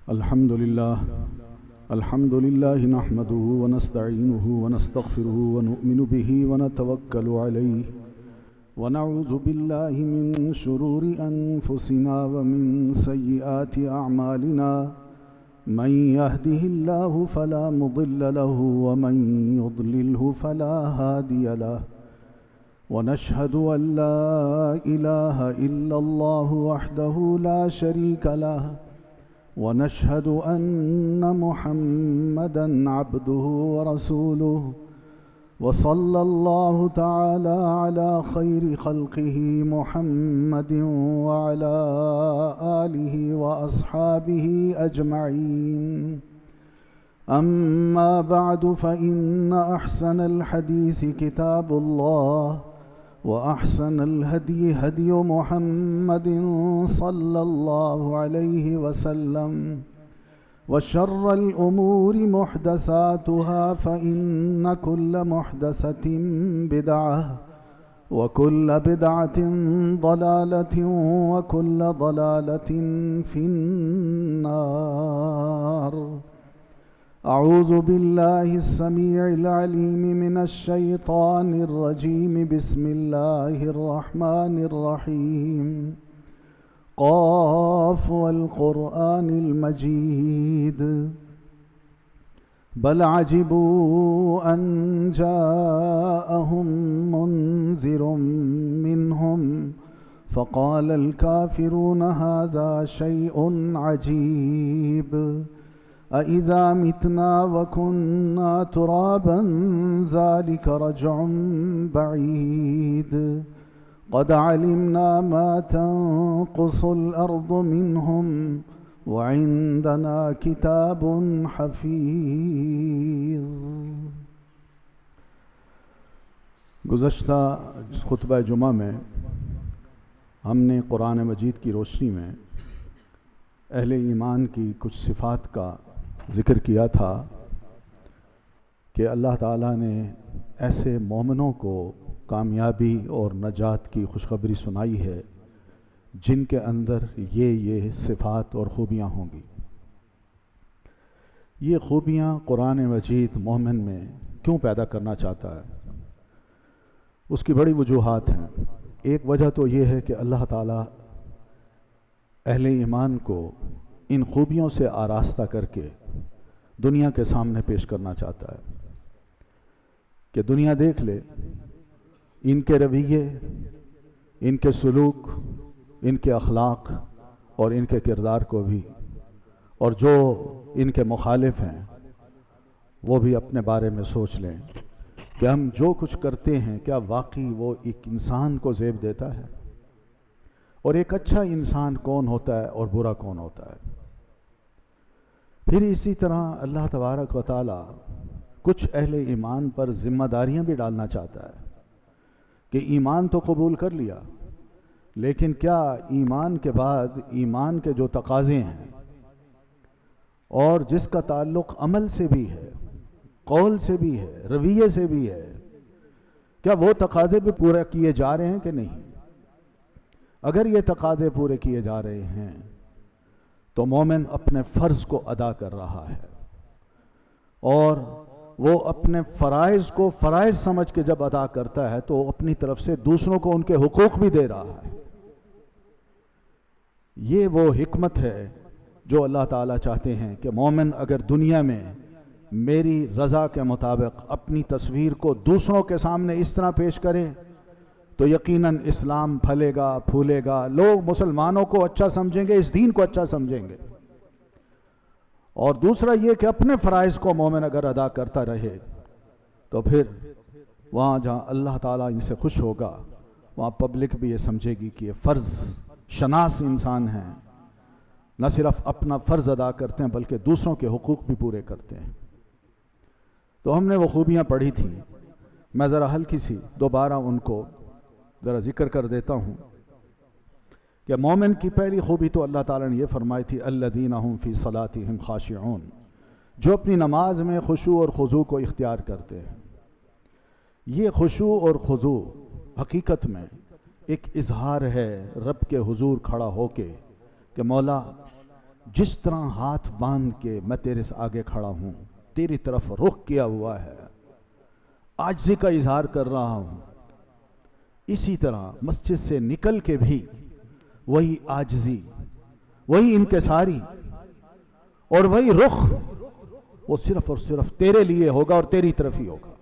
الحمد لله نحمده ونستعينه ونستغفره ونؤمن به ونتوكل عليه ونعوذ بالله من شرور أنفسنا ومن سيئات أعمالنا من يهده الله فلا مضل له ومن يضلله فلا هادي له ونشهد أن لا إله إلا الله وحده لا شريك له ونشهد أن محمدًا عبده ورسوله وصلى الله تعالى على خير خلقه محمد وعلى آله وأصحابه أجمعين أما بعد فإن أحسن الحديث كتاب الله وأحسن الهدي هدي محمد صلى الله عليه وسلم وشر الأمور محدثاتها فإن كل محدثة بدعة وكل بدعة ضلالة وكل ضلالة في النار. أعوذ بالله السميع العليم من الشيطان الرجيم. بسم الله الرحمن الرحيم. قاف والقرآن المجيد بل عجبوا أن جاءهم منذر منهم فقال الكافرون هذا شيء عجيب أإذا متنا وكنا ترابا ذلك رجع بعيد قد علمنا ما تنقص الأرض منهم وعندنا كتاب حفيظ. گزشتہ خطبہ جمعہ میں ہم نے قرآن مجید کی روشنی میں اہل ایمان کی کچھ صفات کا ذکر کیا تھا کہ اللہ تعالیٰ نے ایسے مومنوں کو کامیابی اور نجات کی خوشخبری سنائی ہے جن کے اندر یہ صفات اور خوبیاں ہوں گی. یہ خوبیاں قرآن مجید مومن میں کیوں پیدا کرنا چاہتا ہے؟ اس کی بڑی وجوہات ہیں. ایک وجہ تو یہ ہے کہ اللہ تعالیٰ اہل ایمان کو ان خوبیوں سے آراستہ کر کے دنیا کے سامنے پیش کرنا چاہتا ہے کہ دنیا دیکھ لے ان کے رویے، ان کے سلوک، ان کے اخلاق اور ان کے کردار کو بھی، اور جو ان کے مخالف ہیں وہ بھی اپنے بارے میں سوچ لیں کہ ہم جو کچھ کرتے ہیں کیا واقعی وہ ایک انسان کو زیب دیتا ہے، اور ایک اچھا انسان کون ہوتا ہے اور برا کون ہوتا ہے. پھر اسی طرح اللہ تبارک و تعالی کچھ اہل ایمان پر ذمہ داریاں بھی ڈالنا چاہتا ہے کہ ایمان تو قبول کر لیا، لیکن کیا ایمان کے بعد ایمان کے جو تقاضے ہیں اور جس کا تعلق عمل سے بھی ہے، قول سے بھی ہے، رویے سے بھی ہے، کیا وہ تقاضے بھی پورے کیے جا رہے ہیں کہ نہیں؟ اگر یہ تقاضے پورے کیے جا رہے ہیں تو مومن اپنے فرض کو ادا کر رہا ہے، اور وہ اپنے فرائض کو فرائض سمجھ کے جب ادا کرتا ہے تو اپنی طرف سے دوسروں کو ان کے حقوق بھی دے رہا ہے. یہ وہ حکمت ہے جو اللہ تعالیٰ چاہتے ہیں کہ مومن اگر دنیا میں میری رضا کے مطابق اپنی تصویر کو دوسروں کے سامنے اس طرح پیش کرے تو یقیناً اسلام پھلے گا، پھولے گا، لوگ مسلمانوں کو اچھا سمجھیں گے، اس دین کو اچھا سمجھیں گے. اور دوسرا یہ کہ اپنے فرائض کو مومن اگر ادا کرتا رہے تو پھر وہاں جہاں اللہ تعالیٰ ان سے خوش ہوگا وہاں پبلک بھی یہ سمجھے گی کہ یہ فرض شناس انسان ہیں، نہ صرف اپنا فرض ادا کرتے ہیں بلکہ دوسروں کے حقوق بھی پورے کرتے ہیں. تو ہم نے وہ خوبیاں پڑھی تھیں، میں ذرا ہلکی سی دوبارہ ان کو ذرا ذکر کر دیتا ہوں کہ مومن کی پہلی خوبی تو اللہ تعالیٰ نے یہ فرمائی تھی الذین هم فی صلاتہم خاشعون، جو اپنی نماز میں خشوع اور خضوع کو اختیار کرتے ہیں. یہ خشوع اور خضوع حقیقت میں ایک اظہار ہے رب کے حضور کھڑا ہو کے کہ مولا جس طرح ہاتھ باندھ کے میں تیرے سے آگے کھڑا ہوں، تیری طرف رخ کیا ہوا ہے، عاجزی کا اظہار کر رہا ہوں، اسی طرح مسجد سے نکل کے بھی وہی عاجزی، وہی انکساری اور وہی رخ، وہ صرف اور صرف تیرے لیے ہوگا اور تیری طرف ہی ہوگا۔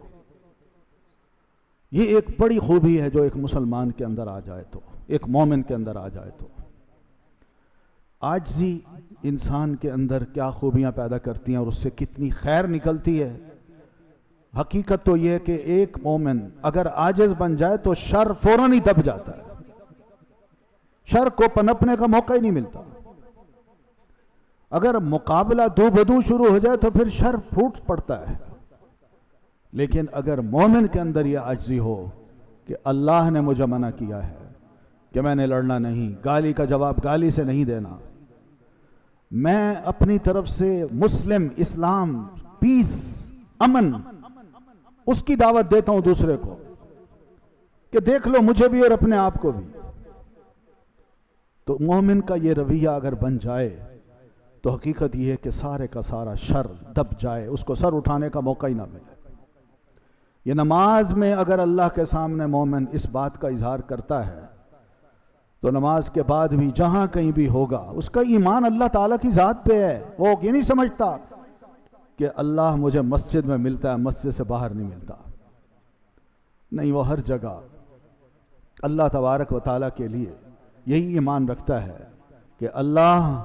یہ ایک بڑی خوبی ہے جو ایک مسلمان کے اندر آ جائے تو، ایک مومن کے اندر آ جائے تو۔ عاجزی انسان کے اندر کیا خوبیاں پیدا کرتی ہیں اور اس سے کتنی خیر نکلتی ہے۔ حقیقت تو یہ ہے کہ ایک مومن اگر عاجز بن جائے تو شر فوراً ہی دب جاتا ہے، شر کو پنپنے کا موقع ہی نہیں ملتا۔ اگر مقابلہ دو بدو شروع ہو جائے تو پھر شر پھوٹ پڑتا ہے۔ لیکن اگر مومن کے اندر یہ عاجزی ہو کہ اللہ نے مجھے منع کیا ہے کہ میں نے لڑنا نہیں، گالی کا جواب گالی سے نہیں دینا، میں اپنی طرف سے مسلم، اسلام، پیس، امن، اس کی دعوت دیتا ہوں دوسرے کو کہ دیکھ لو مجھے بھی اور اپنے آپ کو بھی۔ تو مومن کا یہ رویہ اگر بن جائے تو حقیقت یہ ہے کہ سارے کا سارا شر دب جائے، اس کو سر اٹھانے کا موقع ہی نہ ملے۔ یہ نماز میں اگر اللہ کے سامنے مومن اس بات کا اظہار کرتا ہے تو نماز کے بعد بھی جہاں کہیں بھی ہوگا اس کا ایمان اللہ تعالیٰ کی ذات پہ ہے۔ وہ یہ نہیں سمجھتا کہ اللہ مجھے مسجد میں ملتا ہے، مسجد سے باہر نہیں ملتا، نہیں، وہ ہر جگہ اللہ تبارک و تعالیٰ کے لیے یہی ایمان رکھتا ہے کہ اللہ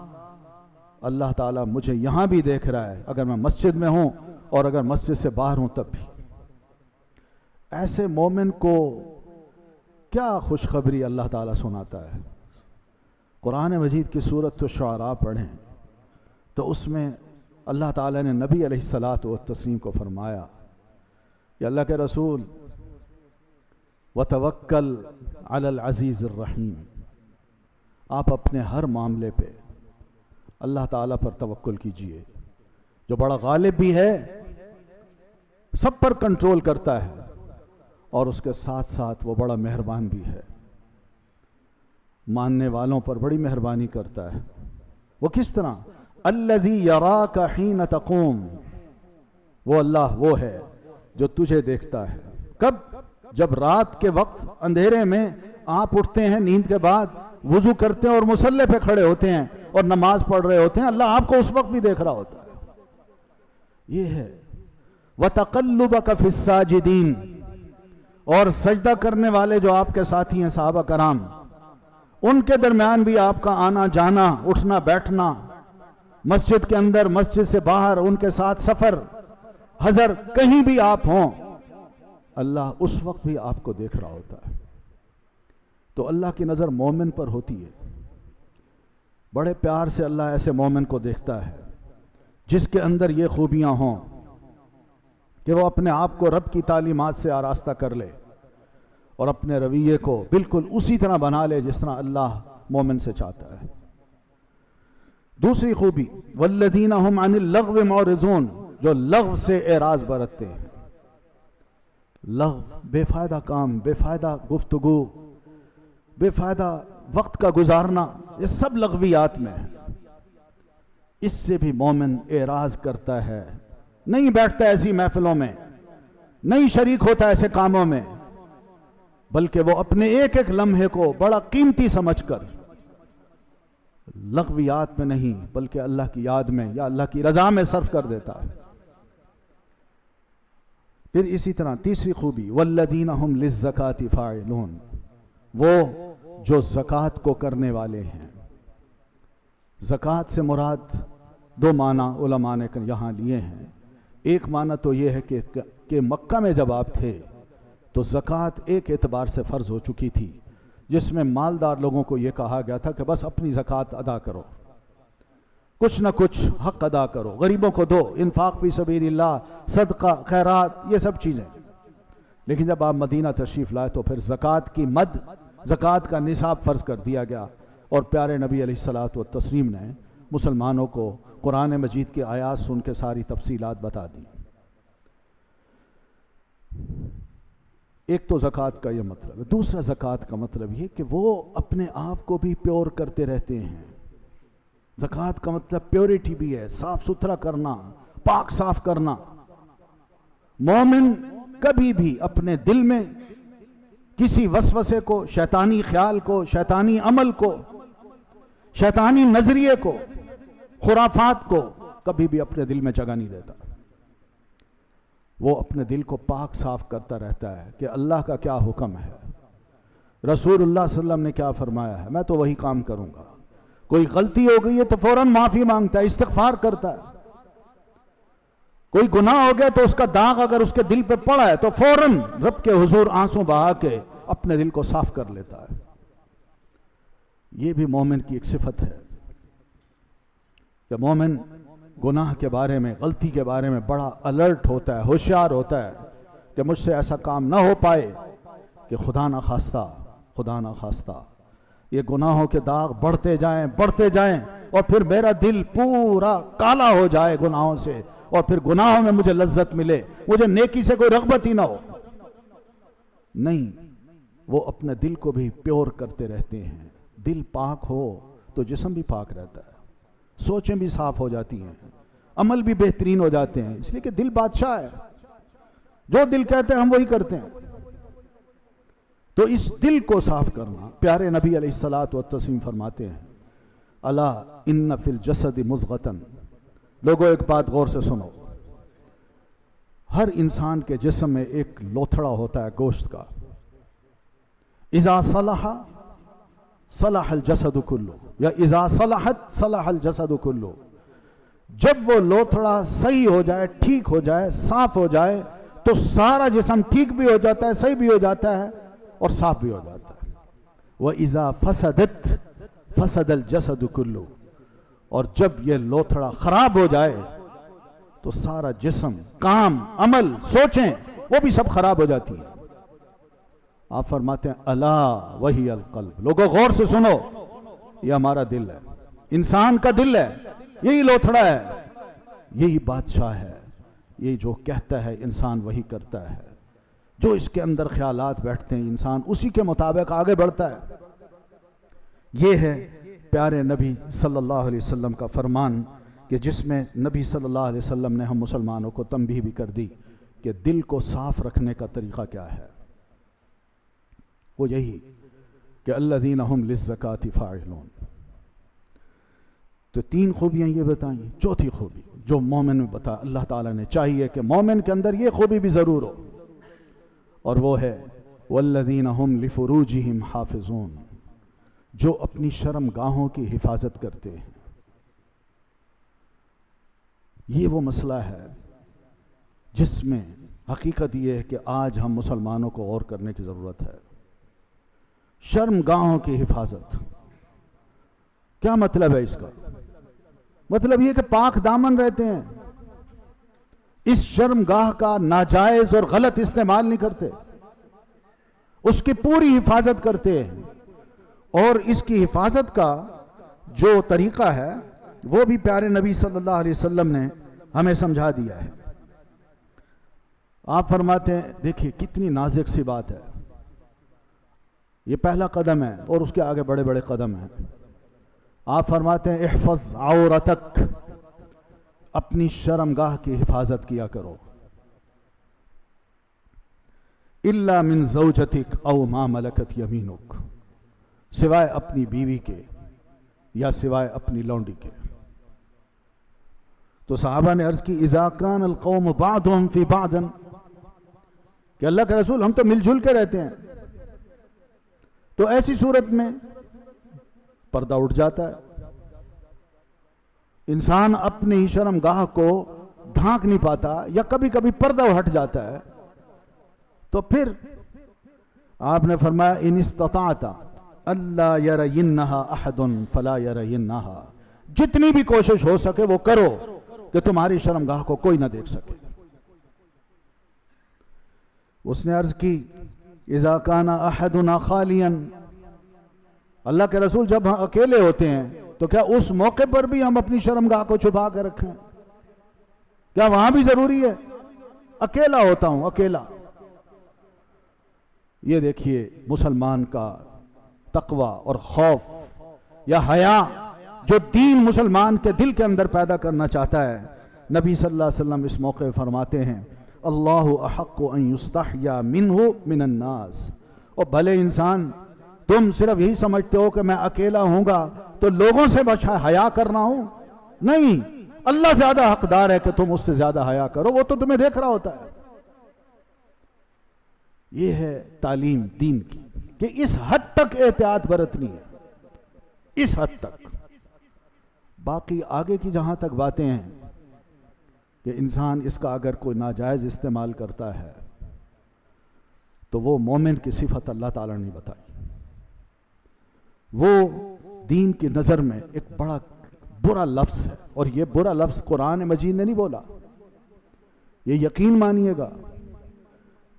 تعالیٰ مجھے یہاں بھی دیکھ رہا ہے، اگر میں مسجد میں ہوں اور اگر مسجد سے باہر ہوں تب بھی۔ ایسے مومن کو کیا خوشخبری اللہ تعالیٰ سناتا ہے۔ قرآن مجید کی سورۃ الشعراء پڑھیں تو اس میں اللہ تعالیٰ نے نبی علیہ الصلاۃ والتسلیم کو فرمایا کہ اللہ کے رسول وتوکل علی العزیز الرحیم، آپ اپنے ہر معاملے پہ اللہ تعالیٰ پر توکل کیجئے جو بڑا غالب بھی ہے، سب پر کنٹرول کرتا ہے، اور اس کے ساتھ ساتھ وہ بڑا مہربان بھی ہے، ماننے والوں پر بڑی مہربانی کرتا ہے۔ وہ کس طرح؟ الذی یراک حین تقوم، وہ اللہ وہ ہے جو تجھے دیکھتا ہے۔ کب؟ جب رات کے وقت اندھیرے میں آپ اٹھتے ہیں نیند کے بعد، وضو کرتے ہیں اور مصلی پہ کھڑے ہوتے ہیں اور نماز پڑھ رہے ہوتے ہیں، اللہ آپ کو اس وقت بھی دیکھ رہا ہوتا ہے۔ یہ ہے وَتَقَلُّبَكَ فِي السَّاجِدِينَ، اور سجدہ کرنے والے جو آپ کے ساتھی ہیں صحابہ کرام، ان کے درمیان بھی آپ کا آنا جانا، اٹھنا بیٹھنا، مسجد کے اندر، مسجد سے باہر، ان کے ساتھ سفر، حضر، کہیں بھی آپ ہوں، اللہ اس وقت بھی آپ کو دیکھ رہا ہوتا ہے۔ تو اللہ کی نظر مومن پر ہوتی ہے، بڑے پیار سے اللہ ایسے مومن کو دیکھتا ہے جس کے اندر یہ خوبیاں ہوں کہ وہ اپنے آپ کو رب کی تعلیمات سے آراستہ کر لے اور اپنے رویے کو بالکل اسی طرح بنا لے جس طرح اللہ مومن سے چاہتا ہے۔ دوسری خوبی والذین هم عن اللغو معرضون، جو لغو سے اعراض برتتے ہیں۔ لغو بے فائدہ کام، بے فائدہ گفتگو، بے فائدہ وقت کا گزارنا، یہ سب لغویات میں ہے۔ اس سے بھی مومن اعراض کرتا ہے، نہیں بیٹھتا ایسی محفلوں میں، نہیں شریک ہوتا ایسے کاموں میں، بلکہ وہ اپنے ایک ایک لمحے کو بڑا قیمتی سمجھ کر لغویات میں نہیں بلکہ اللہ کی یاد میں یا اللہ کی رضا میں صرف کر دیتا ہے۔ پھر اسی طرح تیسری خوبی والذین هم للزکاۃ فاعلون، وہ جو زکوٰۃ کو کرنے والے ہیں۔ زکوٰۃ سے مراد دو معنی علماء نے یہاں لیے ہیں۔ ایک معنی تو یہ ہے کہ مکہ میں جب آپ تھے تو زکوٰۃ ایک اعتبار سے فرض ہو چکی تھی، جس میں مالدار لوگوں کو یہ کہا گیا تھا کہ بس اپنی زکوٰۃ ادا کرو، کچھ نہ کچھ حق ادا کرو، غریبوں کو دو، انفاق فی سبیل اللہ، صدقہ، خیرات، یہ سب چیزیں۔ لیکن جب آپ مدینہ تشریف لائے تو پھر زکوٰۃ کا نصاب فرض کر دیا گیا، اور پیارے نبی علیہ الصلاۃ والتسلیم نے مسلمانوں کو قرآن مجید کی آیات سن کے ساری تفصیلات بتا دی۔ ایک تو زکوٰۃ کا یہ مطلب ہے۔ دوسرا زکوٰۃ کا مطلب یہ کہ وہ اپنے آپ کو بھی پیور کرتے رہتے ہیں۔ زکوٰۃ کا مطلب پیورٹی بھی ہے، صاف ستھرا کرنا، پاک صاف کرنا۔ مومن کبھی بھی اپنے دل میں کسی وسوسے کو، شیطانی خیال کو، شیطانی عمل کو، شیطانی نظریے کو، خرافات کو کبھی بھی اپنے دل میں جگہ نہیں دیتا۔ وہ اپنے دل کو پاک صاف کرتا رہتا ہے کہ اللہ کا کیا حکم ہے، رسول اللہ صلی اللہ علیہ وسلم نے کیا فرمایا ہے، میں تو وہی کام کروں گا۔ کوئی غلطی ہو گئی ہے تو فوراً معافی مانگتا ہے، استغفار کرتا ہے۔ کوئی گناہ ہو گیا تو اس کا داغ اگر اس کے دل پہ پڑا ہے تو فوراً رب کے حضور آنسو بہا کے اپنے دل کو صاف کر لیتا ہے۔ یہ بھی مومن کی ایک صفت ہے کہ مومن گناہ کے بارے میں، غلطی کے بارے میں بڑا الرٹ ہوتا ہے، ہوشیار ہوتا ہے کہ مجھ سے ایسا کام نہ ہو پائے کہ خدا نہ خواستہ یہ گناہوں کے داغ بڑھتے جائیں اور پھر میرا دل پورا کالا ہو جائے گناہوں سے، اور پھر گناہوں میں مجھے لذت ملے، مجھے نیکی سے کوئی رغبت ہی نہ ہو۔ نہیں، وہ اپنے دل کو بھی پیور کرتے رہتے ہیں۔ دل پاک ہو تو جسم بھی پاک رہتا ہے، سوچیں بھی صاف ہو جاتی ہیں، عمل بھی بہترین ہو جاتے ہیں، اس لیے کہ دل بادشاہ ہے، جو دل کہتے ہیں ہم وہی کرتے ہیں۔ تو اس دل کو صاف کرنا، پیارے نبی علیہ الصلوۃ والتسلیم فرماتے ہیں، الا ان فی الجسد مضغۃ، لوگوں ایک بات غور سے سنو، ہر انسان کے جسم میں ایک لوتھڑا ہوتا ہے گوشت کا، اذا صلح صلح الجسد کلو، یا اذا صلحت صلح الجسد کلو، جب وہ لوتھڑا صحیح ہو جائے، ٹھیک ہو جائے، صاف ہو جائے تو سارا جسم ٹھیک بھی ہو جاتا ہے، صحیح بھی ہو جاتا ہے اور صاف بھی ہو جاتا ہے۔ وَإِذَا فَسَدَتْ فَسَدَ الْجَسَدُ كُلُّ، اور جب یہ لوتھڑا خراب ہو جائے تو سارا جسم، کام، عمل، سوچیں وہ بھی سب خراب ہو جاتی ہیں۔ آپ فرماتے ہیں الا وہی القلب، لوگوں غور سے سنو، یہ ہمارا دل ہے، انسان کا دل ہے، یہی لوتھڑا ہے، یہی بادشاہ ہے، یہ جو کہتا ہے انسان وہی کرتا ہے، جو اس کے اندر خیالات بیٹھتے ہیں انسان اسی کے مطابق آگے بڑھتا ہے۔ یہ ہے پیارے نبی صلی اللہ علیہ وسلم کا فرمان کہ جس میں نبی صلی اللہ علیہ وسلم نے ہم مسلمانوں کو تنبیہ بھی کر دی کہ دل کو صاف رکھنے کا طریقہ کیا ہے۔ وہ یہی کہ الذین ہم للزکاۃ فاعلون، تو تین خوبیاں یہ بتائیں۔ چوتھی خوبی جو مومن میں بتا اللہ تعالیٰ نے چاہیے کہ مومن کے اندر یہ خوبی بھی ضرور ہو، اور وہ ہے والذین ہم لفروجہم حافظون، جو اپنی شرم گاہوں کی حفاظت کرتے ہیں۔ یہ وہ مسئلہ ہے جس میں حقیقت یہ ہے کہ آج ہم مسلمانوں کو غور کرنے کی ضرورت ہے۔ شرم گاہوں کی حفاظت کیا مطلب ہے اس کا؟ مطلب یہ کہ پاک دامن رہتے ہیں، اس شرم گاہ کا ناجائز اور غلط استعمال نہیں کرتے، اس کی پوری حفاظت کرتے ہیں، اور اس کی حفاظت کا جو طریقہ ہے وہ بھی پیارے نبی صلی اللہ علیہ وسلم نے ہمیں سمجھا دیا ہے۔ آپ فرماتے ہیں، دیکھیے کتنی نازک سی بات ہے، یہ پہلا قدم ہے اور اس کے آگے بڑے بڑے قدم ہیں۔ آپ فرماتے ہیں احفظ عورتک، اپنی شرمگاہ کی حفاظت کیا کرو، الا من زوجتک او ما ملکت یمینک، سوائے اپنی بیوی کے یا سوائے اپنی لونڈی کے۔ تو صحابہ نے عرض کی اذا کان القوم بعضهم فی بعض، کہ اللہ کے رسول ہم تو مل جل کے رہتے ہیں، تو ایسی صورت میں پردہ اٹھ جاتا ہے، انسان اپنی ہی شرم گاہ کو ڈھانک نہیں پاتا یا کبھی کبھی پردہ ہٹ جاتا ہے، تو پھر آپ نے فرمایا ان استطاعت الا یرینھا احد فلا یرینھا، جتنی بھی کوشش ہو سکے وہ کرو کہ تمہاری شرم گاہ کو کوئی نہ دیکھ سکے۔ اس نے عرض کی اذا کان احدنا خالیا، اللہ کے رسول جب ہم اکیلے ہوتے ہیں تو کیا اس موقع پر بھی ہم اپنی شرمگاہ کو چھپا کے رکھیں؟ کیا وہاں بھی ضروری ہے؟ اکیلا ہوتا ہوں، اکیلا۔ یہ دیکھیے مسلمان کا تقوی اور خوف یا حیا جو دین مسلمان کے دل کے اندر پیدا کرنا چاہتا ہے، نبی صلی اللہ علیہ وسلم اس موقع فرماتے ہیں اللہ احق ان یستحیا منہ من الناس۔ اور بھلے انسان تم صرف یہی سمجھتے ہو کہ میں اکیلا ہوں گا تو لوگوں سے بچا حیا کرنا ہوں، نہیں، اللہ زیادہ حقدار ہے کہ تم اس سے زیادہ حیا کرو، وہ تو تمہیں دیکھ رہا ہوتا ہے۔ یہ ہے تعلیم دین کی کہ اس حد تک احتیاط برتنی ہے، اس حد تک۔ باقی آگے کی جہاں تک باتیں ہیں کہ انسان اس کا اگر کوئی ناجائز استعمال کرتا ہے تو وہ مومن کی صفت اللہ تعالیٰ نے بتائی، وہ دین کی نظر میں ایک بڑا برا لفظ ہے، اور یہ برا لفظ قرآن مجید نے نہیں بولا، یہ یقین مانیے گا۔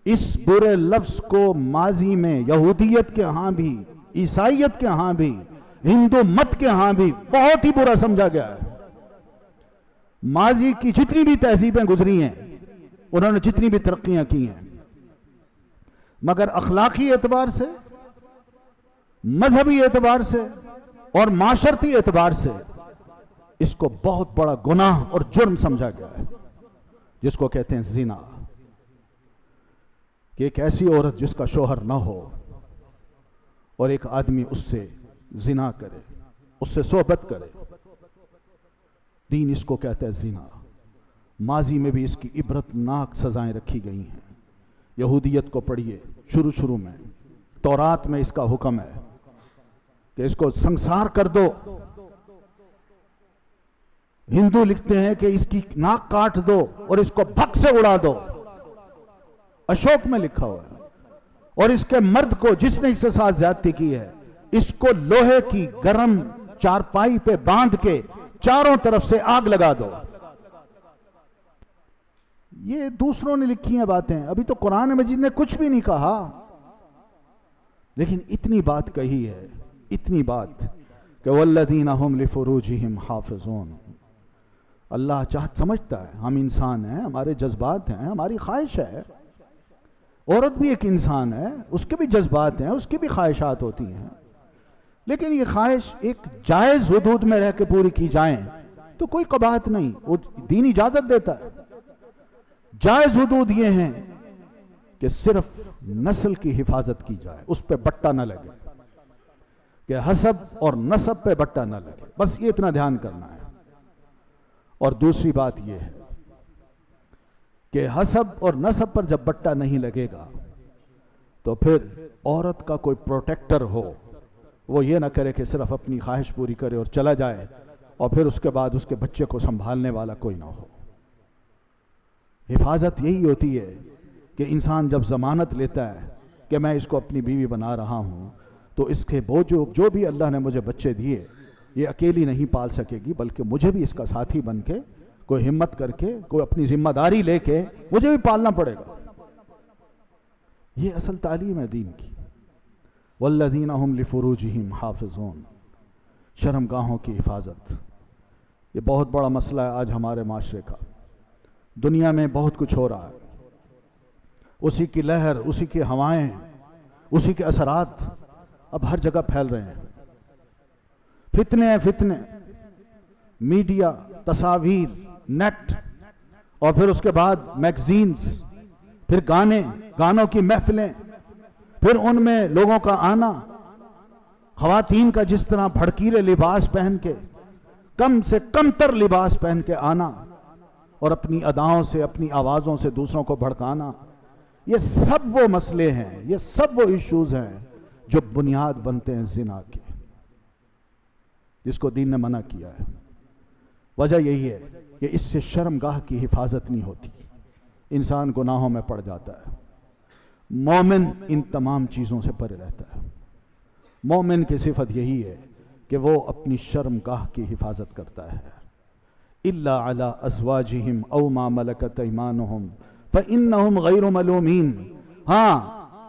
اس برے لفظ کو ماضی میں یہودیت کے ہاں بھی، عیسائیت کے ہاں بھی، ہندو مت کے ہاں بھی بہت ہی برا سمجھا گیا ہے۔ ماضی کی جتنی بھی تہذیبیں گزری ہیں، انہوں نے جتنی بھی ترقیاں کی ہیں، مگر اخلاقی اعتبار سے، مذہبی اعتبار سے اور معاشرتی اعتبار سے اس کو بہت بڑا گناہ اور جرم سمجھا گیا ہے، جس کو کہتے ہیں زنا، کہ ایک ایسی عورت جس کا شوہر نہ ہو اور ایک آدمی اس سے زنا کرے، اس سے صحبت کرے، دین اس کو کہتا ہے زنا۔ ماضی میں بھی اس کی عبرت ناک سزائیں رکھی گئی ہیں۔ یہودیت کو پڑھیے، شروع میں تورات میں اس کا حکم ہے کہ اس کو سنسار کر دو۔ ہندو لکھتے ہیں کہ اس کی ناک کاٹ دو اور اس کو بھک سے اڑا دو، اشوک میں لکھا ہوا ہے۔ اور اس کے مرد کو جس نے اس کے ساتھ زیادتی کی ہے، اس کو لوہے کی گرم چارپائی پہ باندھ کے چاروں طرف سے آگ لگا دو۔ یہ دوسروں نے لکھی ہیں باتیں، ابھی تو قرآن مجید نے کچھ بھی نہیں کہا، لیکن اتنی بات کہی ہے، اتنی بات کہ والذین هم لفروجہم حافظون۔ اللہ سمجھتا ہے ہم انسان ہیں، ہمارے جذبات ہیں، ہماری خواہش ہے۔ عورت بھی ایک انسان ہے، اس کے بھی جذبات ہیں، اس کی بھی خواہشات ہوتی ہیں، لیکن یہ خواہش ایک جائز حدود میں رہ کے پوری کی جائیں تو کوئی قباحت نہیں، وہ دین اجازت دیتا ہے۔ جائز حدود یہ ہیں کہ صرف نسل کی حفاظت کی جائے، اس پہ بٹا نہ لگے، کہ حسب اور نسب پہ بٹا نہ لگے، بس یہ اتنا دھیان کرنا ہے۔ اور دوسری بات یہ ہے کہ حسب اور نسب پر جب بٹا نہیں لگے گا تو پھر عورت کا کوئی پروٹیکٹر ہو، وہ یہ نہ کرے کہ صرف اپنی خواہش پوری کرے اور چلا جائے، اور پھر اس کے بعد اس کے بچے کو سنبھالنے والا کوئی نہ ہو۔ حفاظت یہی ہوتی ہے کہ انسان جب ضمانت لیتا ہے کہ میں اس کو اپنی بیوی بنا رہا ہوں تو اس کے وہ جو بھی اللہ نے مجھے بچے دیے، یہ اکیلی نہیں پال سکے گی، بلکہ مجھے بھی اس کا ساتھی بن کے، کوئی ہمت کر کے، کوئی اپنی ذمہ داری لے کے مجھے بھی پالنا پڑے گا۔ یہ اصل تعلیم ہے دین کی۔ والذین هم لفروجہم حافظون، شرمگاہوں کی حفاظت، یہ بہت بڑا مسئلہ ہے آج ہمارے معاشرے کا۔ دنیا میں بہت کچھ ہو رہا ہے، اسی کی لہر، اسی کی ہوائیں، اسی کے اثرات اب ہر جگہ پھیل رہے ہیں۔ فتنے، میڈیا، تصاویر، نیٹ، اور پھر اس کے بعد میگزینز، پھر گانوں کی محفلیں، پھر ان میں لوگوں کا آنا، خواتین کا جس طرح بھڑکیلے لباس پہن کے، کم سے کم تر لباس پہن کے آنا اور اپنی اداؤں سے، اپنی آوازوں سے دوسروں کو بھڑکانا، یہ سب وہ مسئلے ہیں، یہ سب وہ ایشوز ہیں جو بنیاد بنتے ہیں زنا کے، جس کو دین نے منع کیا ہے۔ وجہ یہی ہے کہ اس سے شرمگاہ کی حفاظت نہیں ہوتی، انسان گناہوں میں پڑ جاتا ہے۔ مومن ان تمام چیزوں سے پرے رہتا ہے۔ مومن کی صفت یہی ہے کہ وہ اپنی شرمگاہ کی حفاظت کرتا ہے۔ الا علی ازواجہم او ما ملکت ایمانہم فانہم غیر ملومین۔ ہاں،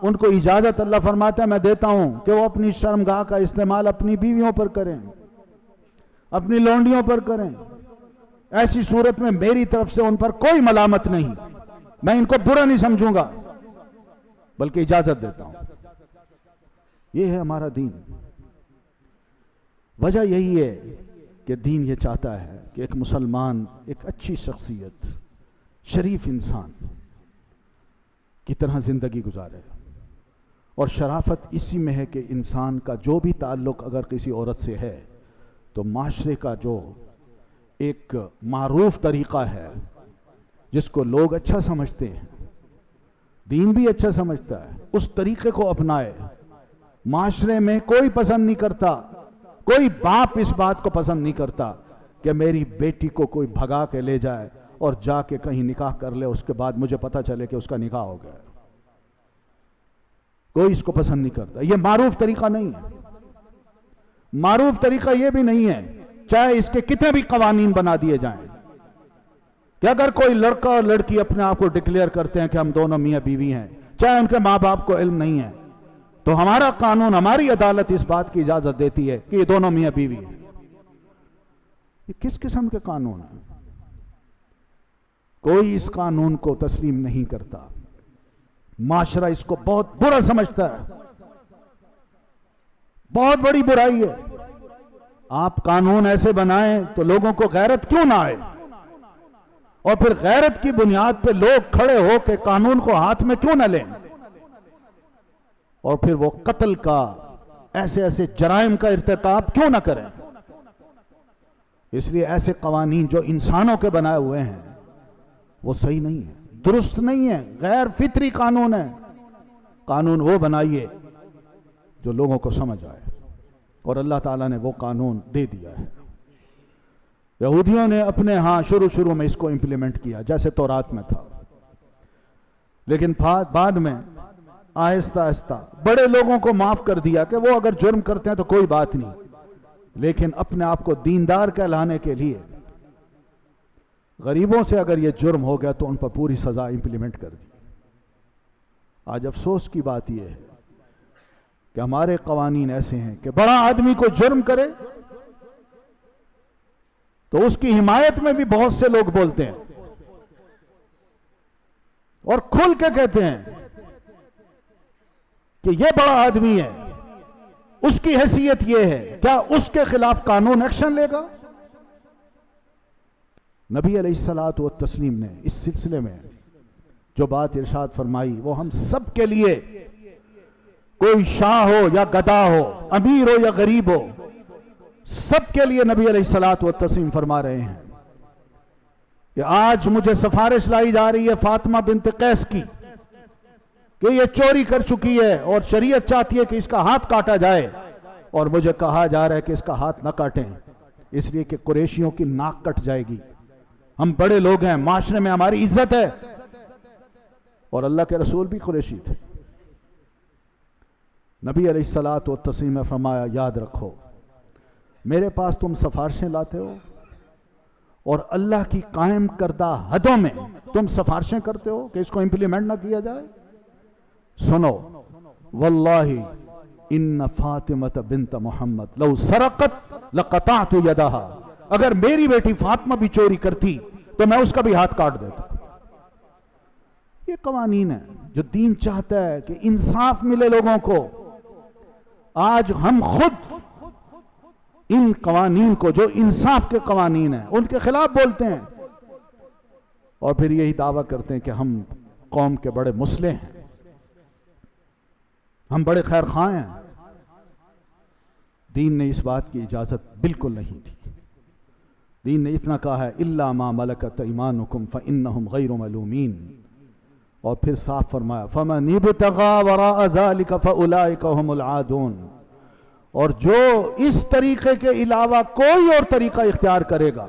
ان کو اجازت اللہ فرماتا ہے، میں دیتا ہوں کہ وہ اپنی شرمگاہ کا استعمال اپنی بیویوں پر کریں، اپنی لونڈیوں پر کریں۔ ایسی صورت میں میری طرف سے ان پر کوئی ملامت نہیں، میں ان کو برا نہیں سمجھوں گا، بلکہ اجازت دیتا ہوں۔ یہ ہے ہمارا دین۔ وجہ یہی ہے کہ دین یہ چاہتا ہے کہ ایک مسلمان ایک اچھی شخصیت، شریف انسان کی طرح زندگی گزارے، اور شرافت اسی میں ہے کہ انسان کا جو بھی تعلق اگر کسی عورت سے ہے تو معاشرے کا جو ایک معروف طریقہ ہے جس کو لوگ اچھا سمجھتے ہیں، دین بھی اچھا سمجھتا ہے، اس طریقے کو اپنائے۔ معاشرے میں کوئی پسند نہیں کرتا، کوئی باپ اس بات کو پسند نہیں کرتا کہ میری بیٹی کو کوئی بھگا کے لے جائے اور جا کے کہیں نکاح کر لے، اس کے بعد مجھے پتہ چلے کہ اس کا نکاح ہو گیا۔ کوئی اس کو پسند نہیں کرتا۔ یہ معروف طریقہ نہیں ہے۔ معروف طریقہ یہ بھی نہیں ہے، چاہے اس کے کتنے بھی قوانین بنا دیے جائیں، کہ اگر کوئی لڑکا اور لڑکی اپنے آپ کو ڈکلیئر کرتے ہیں کہ ہم دونوں میاں بیوی ہیں، چاہے ان کے ماں باپ کو علم نہیں ہے، تو ہمارا قانون، ہماری عدالت اس بات کی اجازت دیتی ہے کہ یہ دونوں میاں بیوی ہیں۔ یہ کس قسم کے قانون ہیں؟ کوئی اس قانون کو تسلیم نہیں کرتا۔ معاشرہ اس کو بہت برا سمجھتا ہے، بہت بڑی برائی ہے۔ آپ قانون ایسے بنائیں تو لوگوں کو غیرت کیوں نہ آئے، اور پھر غیرت کی بنیاد پہ لوگ کھڑے ہو کے قانون کو ہاتھ میں کیوں نہ لیں، اور پھر وہ قتل کا، ایسے ایسے جرائم کا ارتکاب کیوں نہ کریں۔ اس لیے ایسے قوانین جو انسانوں کے بنائے ہوئے ہیں وہ صحیح نہیں ہے، درست نہیں ہے، غیر فطری قانون ہے۔ قانون وہ بنائیے جو لوگوں کو سمجھ آئے، اور اللہ تعالیٰ نے وہ قانون دے دیا ہے۔ یہودیوں نے اپنے ہاں شروع میں اس کو امپلیمنٹ کیا، جیسے تورات میں تھا، لیکن بعد میں آہستہ آہستہ بڑے لوگوں کو معاف کر دیا کہ وہ اگر جرم کرتے ہیں تو کوئی بات نہیں، لیکن اپنے آپ کو دیندار کہلانے کے لیے غریبوں سے اگر یہ جرم ہو گیا تو ان پر پوری سزا امپلیمنٹ کر دی۔ آج افسوس کی بات یہ ہے کہ ہمارے قوانین ایسے ہیں کہ بڑا آدمی کو جرم کرے تو اس کی حمایت میں بھی بہت سے لوگ بولتے ہیں اور کھل کے کہتے ہیں کہ یہ بڑا آدمی ہے، اس کی حیثیت یہ ہے، کیا اس کے خلاف قانون ایکشن لے گا؟ نبی علیہ الصلوۃ والتسلیم نے اس سلسلے میں جو بات ارشاد فرمائی وہ ہم سب کے لیے، کوئی شاہ ہو یا گدا ہو، امیر ہو یا غریب ہو، سب کے لیے نبی علیہ الصلوۃ والتسلیم فرما رہے ہیں کہ آج مجھے سفارش لائی جا رہی ہے فاطمہ بنت قیس کی کہ یہ چوری کر چکی ہے اور شریعت چاہتی ہے کہ اس کا ہاتھ کاٹا جائے، اور مجھے کہا جا رہا ہے کہ اس کا ہاتھ نہ کاٹیں، اس لیے کہ قریشیوں کی ناک کٹ جائے گی۔ ہم بڑے لوگ ہیں، معاشرے میں ہماری عزت ہے، اور اللہ کے رسول بھی قریشی تھے۔ نبی علیہ الصلوۃ والتسلیم نے فرمایا یاد رکھو، میرے پاس تم سفارشیں لاتے ہو اور اللہ کی قائم کردہ حدوں میں تم سفارشیں کرتے ہو کہ اس کو امپلیمنٹ نہ کیا جائے۔ سنو، واللہ ان فاطمہ بنت محمد لو سرقت لقطعت یدہا، اگر میری بیٹی فاطمہ بھی چوری کرتی تو میں اس کا بھی ہاتھ کاٹ دیتا۔ یہ قوانین ہیں جو دین چاہتا ہے کہ انصاف ملے لوگوں کو۔ آج ہم خود ان قوانین کو جو انصاف کے قوانین ہیں ان کے خلاف بولتے ہیں، اور پھر یہی دعویٰ کرتے ہیں کہ ہم قوم کے بڑے مصلح ہیں، ہم بڑے خیر خواہ ہیں۔ دین نے اس بات کی اجازت بالکل نہیں دی۔ دین نے اتنا کہا ہے الا ما ملکت ایمانکم فانہم غیر ملومین، اور پھر صاف فرمایا فمن ابتغى وراء ذلك فاولئک هم العادون، اور جو اس طریقے کے علاوہ کوئی اور طریقہ اختیار کرے گا،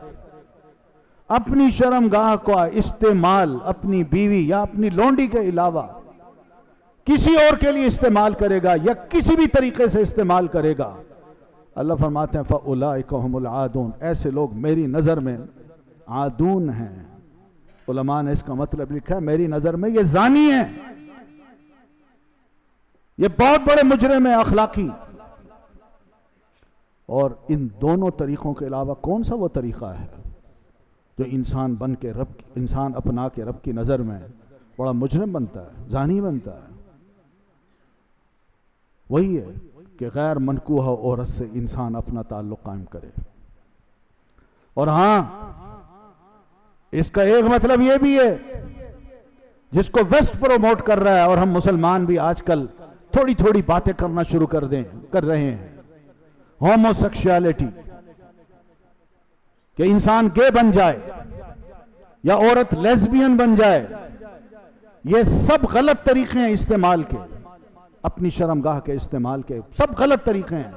اپنی شرمگاہ کا استعمال اپنی بیوی یا اپنی لونڈی کے علاوہ کسی اور کے لیے استعمال کرے گا یا کسی بھی طریقے سے استعمال کرے گا، اللہ فرماتے ہیں فَأُولَئِكَ هُمُ الْعَادُونَ، ایسے لوگ میری نظر میں عادون ہیں۔ علماء نے اس کا مطلب لکھا ہے میری نظر میں یہ زانی ہیں، یہ بہت بڑے مجرم ہیں اخلاقی۔ اور ان دونوں طریقوں کے علاوہ کون سا وہ طریقہ ہے جو انسان اپنا کے رب کی نظر میں بڑا مجرم بنتا ہے، زانی بنتا ہے؟ وہی ہے کہ غیر منکوحہ عورت سے انسان اپنا تعلق قائم کرے۔ اور ہاں اس کا ایک مطلب یہ بھی ہے، جس کو ویسٹ پروموٹ کر رہا ہے اور ہم مسلمان بھی آج کل تھوڑی تھوڑی باتیں کرنا شروع کر رہے ہیں، ہومو سیکشوالٹی، کہ انسان گے بن جائے یا عورت لیزبین بن جائے، یہ سب غلط طریقے ہیں استعمال کے، اپنی شرمگاہ کے استعمال کے، سب غلط طریقے ہیں۔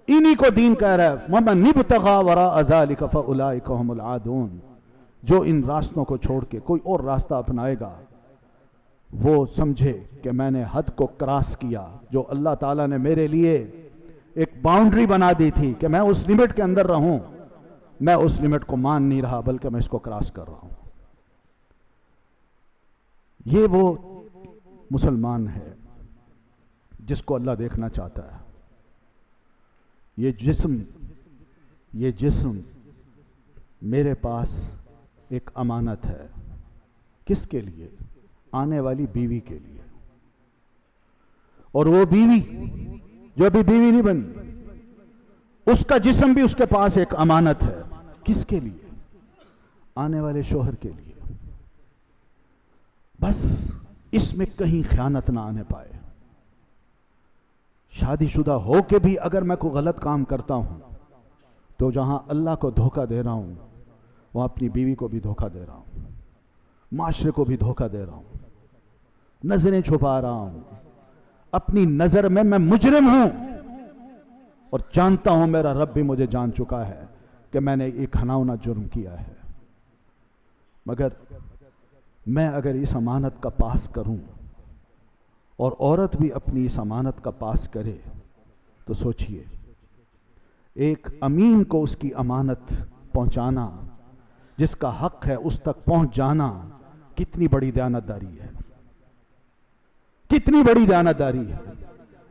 انہی کو دین کہہ رہا ہے وَمَنِ ابْتَغَىٰ وَرَاءَ ذَلِكَ فَأُولَٰئِكَ هُمُ الْعَادُونَ، جو ان راستوں کو چھوڑ کے کوئی اور راستہ اپنائے گا وہ سمجھے کہ میں نے حد کو کراس کیا، جو اللہ تعالیٰ نے میرے لیے ایک باؤنڈری بنا دی تھی کہ میں اس لمٹ کے اندر رہوں، میں اس لمٹ کو مان نہیں رہا بلکہ میں اس کو کراس کر رہا ہوں۔ یہ وہ مسلمان ہے جس کو اللہ دیکھنا چاہتا ہے۔ یہ جسم میرے پاس ایک امانت ہے، کس کے لیے؟ آنے والی بیوی کے لیے، اور وہ بیوی جو ابھی بیوی نہیں بنی، اس کا جسم بھی اس کے پاس ایک امانت ہے، کس کے لیے؟ آنے والے شوہر کے لیے۔ بس اس میں کہیں خیانت نہ آنے پائے۔ شادی شدہ ہو کے بھی اگر میں کوئی غلط کام کرتا ہوں تو جہاں اللہ کو دھوکہ دے رہا ہوں وہاں اپنی بیوی کو بھی دھوکہ دے رہا ہوں، معاشرے کو بھی دھوکہ دے رہا ہوں، نظریں چھپا رہا ہوں، اپنی نظر میں مجرم ہوں، اور جانتا ہوں میرا رب بھی مجھے جان چکا ہے کہ میں نے ایک گھناؤنا جرم کیا ہے۔ مگر میں اگر اس امانت کا پاس کروں اور عورت بھی اپنی اس امانت کا پاس کرے تو سوچئے، ایک امین کو اس کی امانت پہنچانا، جس کا حق ہے اس تک پہنچ جانا، کتنی بڑی دیانتداری ہے، کتنی بڑی دیانتداری ہے۔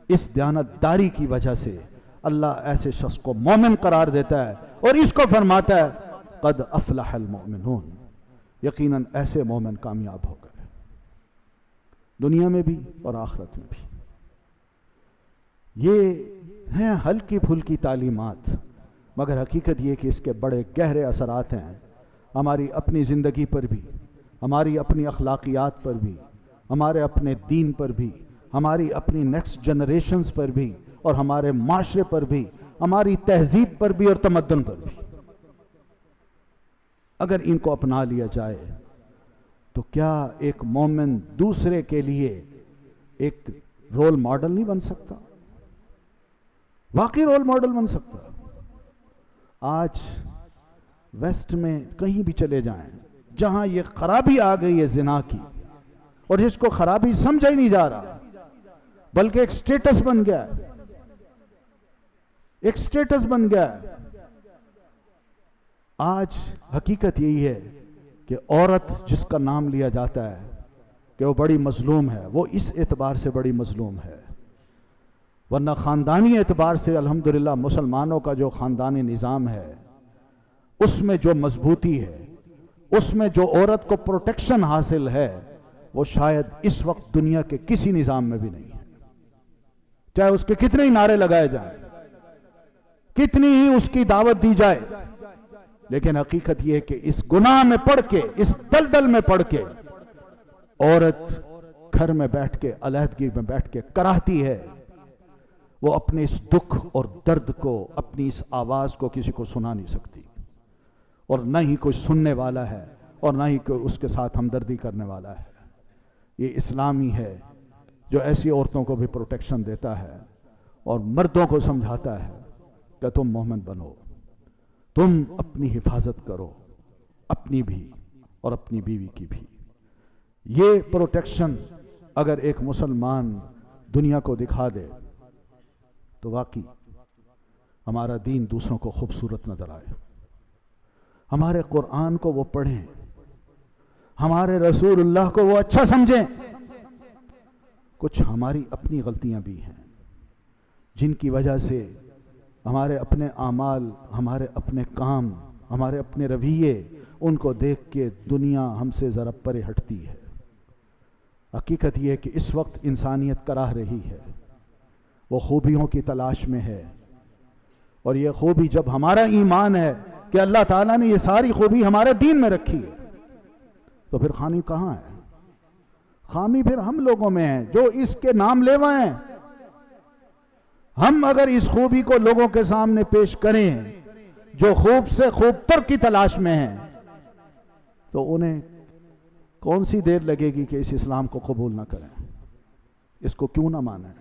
اس دیانتداری کی وجہ سے اللہ ایسے شخص کو مومن قرار دیتا ہے اور اس کو فرماتا ہے قد افلح المؤمنون، یقیناً ایسے مومن کامیاب ہو گئے دنیا میں بھی اور آخرت میں بھی۔ یہ ہیں ہلکی پھلکی تعلیمات، مگر حقیقت یہ کہ اس کے بڑے گہرے اثرات ہیں ہماری اپنی زندگی پر بھی، ہماری اپنی اخلاقیات پر بھی، ہمارے اپنے دین پر بھی، ہماری اپنی نیکسٹ جنریشنز پر بھی، اور ہمارے معاشرے پر بھی، ہماری تہذیب پر بھی اور تمدن پر بھی۔ اگر ان کو اپنا لیا جائے تو کیا ایک مومن دوسرے کے لیے ایک رول ماڈل نہیں بن سکتا؟ واقعی رول ماڈل بن سکتا۔ آج ویسٹ میں کہیں بھی چلے جائیں، جہاں یہ خرابی آ گئی ہے زنا کی، اور جس کو خرابی سمجھا ہی نہیں جا رہا بلکہ ایک سٹیٹس بن گیا ہے، ایک سٹیٹس بن گیا ہے۔ آج حقیقت یہی ہے کہ عورت جس کا نام لیا جاتا ہے کہ وہ بڑی مظلوم ہے، وہ اس اعتبار سے بڑی مظلوم ہے، ورنہ خاندانی اعتبار سے الحمدللہ مسلمانوں کا جو خاندانی نظام ہے اس میں جو مضبوطی ہے، اس میں جو عورت کو پروٹیکشن حاصل ہے، وہ شاید اس وقت دنیا کے کسی نظام میں بھی نہیں ہے، چاہے اس کے کتنے ہی نعرے لگائے جائیں، کتنی ہی اس کی دعوت دی جائے، لیکن حقیقت یہ ہے کہ اس گناہ میں پڑھ کے، اس دلدل میں پڑھ کے عورت گھر میں بیٹھ کے، علیحدگی میں بیٹھ کے کراہتی ہے، وہ اپنے اس دکھ اور درد کو، اپنی اس آواز کو کسی کو سنا نہیں سکتی، اور نہ ہی کوئی سننے والا ہے، اور نہ ہی کوئی اس کے ساتھ ہمدردی کرنے والا ہے۔ یہ اسلامی ہے جو ایسی عورتوں کو بھی پروٹیکشن دیتا ہے اور مردوں کو سمجھاتا ہے کہ تم مومن بنو، تم اپنی حفاظت کرو، اپنی بھی اور اپنی بیوی کی بھی۔ یہ پروٹیکشن اگر ایک مسلمان دنیا کو دکھا دے تو واقعی ہمارا دین دوسروں کو خوبصورت نظر آئے، ہمارے قرآن کو وہ پڑھیں، ہمارے رسول اللہ کو وہ اچھا سمجھیں۔ کچھ ہماری اپنی غلطیاں بھی ہیں جن کی وجہ سے ہمارے اپنے اعمال، ہمارے اپنے کام، ہمارے اپنے رویے، ان کو دیکھ کے دنیا ہم سے ذرا پرے ہٹتی ہے۔ حقیقت یہ ہے کہ اس وقت انسانیت کراہ رہی ہے، وہ خوبیوں کی تلاش میں ہے، اور یہ خوبی جب ہمارا ایمان ہے کہ اللہ تعالیٰ نے یہ ساری خوبی ہمارے دین میں رکھی ہے، تو پھر خامی کہاں ہے؟ خامی پھر ہم لوگوں میں ہے جو اس کے نام لیوا ہیں۔ ہم اگر اس خوبی کو لوگوں کے سامنے پیش کریں جو خوب سے خوب تر کی تلاش میں ہیں، تو انہیں کون سی دیر لگے گی کہ اس اسلام کو قبول نہ کریں، اس کو کیوں نہ مانیں۔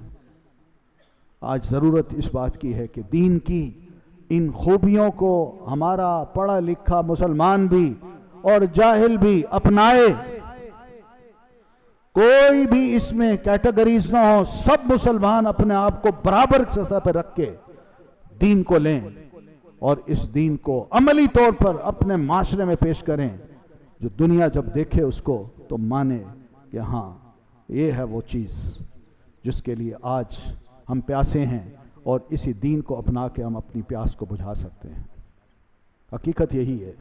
آج ضرورت اس بات کی ہے کہ دین کی ان خوبیوں کو ہمارا پڑھا لکھا مسلمان بھی اور جاہل بھی اپنائے، کوئی بھی اس میں کیٹیگریز نہ ہو، سب مسلمان اپنے آپ کو برابر سطح پر رکھ کے دین کو لیں اور اس دین کو عملی طور پر اپنے معاشرے میں پیش کریں، جو دنیا جب دیکھے اس کو تو مانے کہ ہاں یہ ہے وہ چیز جس کے لیے آج ہم پیاسے ہیں، اور اسی دین کو اپنا کے ہم اپنی پیاس کو بجھا سکتے ہیں۔ حقیقت یہی ہے۔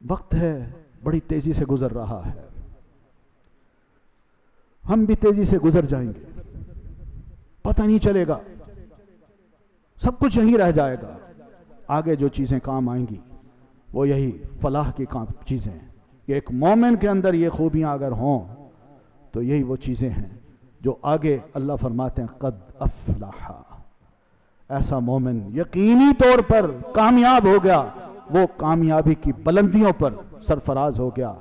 وقت ہے بڑی تیزی سے گزر رہا ہے، ہم بھی تیزی سے گزر جائیں گے، پتہ نہیں چلے گا، سب کچھ یہیں رہ جائے گا۔ آگے جو چیزیں کام آئیں گی وہ یہی فلاح کی چیزیں ہیں کہ ایک مومن کے اندر یہ خوبیاں اگر ہوں تو یہی وہ چیزیں ہیں جو آگے اللہ فرماتے ہیں قد افلح، ایسا مومن یقینی طور پر کامیاب ہو گیا، وہ کامیابی کی بلندیوں پر سرفراز ہو گیا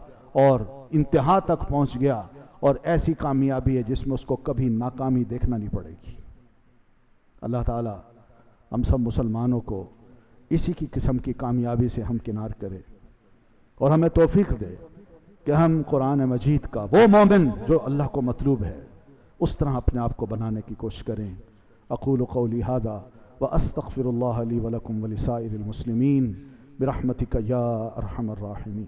اور انتہا تک پہنچ گیا، اور ایسی کامیابی ہے جس میں اس کو کبھی ناکامی دیکھنا نہیں پڑے گی۔ اللہ تعالی ہم سب مسلمانوں کو اسی کی قسم کی کامیابی سے ہمکنار کرے اور ہمیں توفیق دے کہ ہم قرآن مجید کا وہ مومن جو اللہ کو مطلوب ہے اس طرح اپنے آپ کو بنانے کی کوشش کریں۔ اقول قولی ھذا واستغفر اللہ لی ولکم ولسائر المسلمین برحمتک یا ارحم الراحمین۔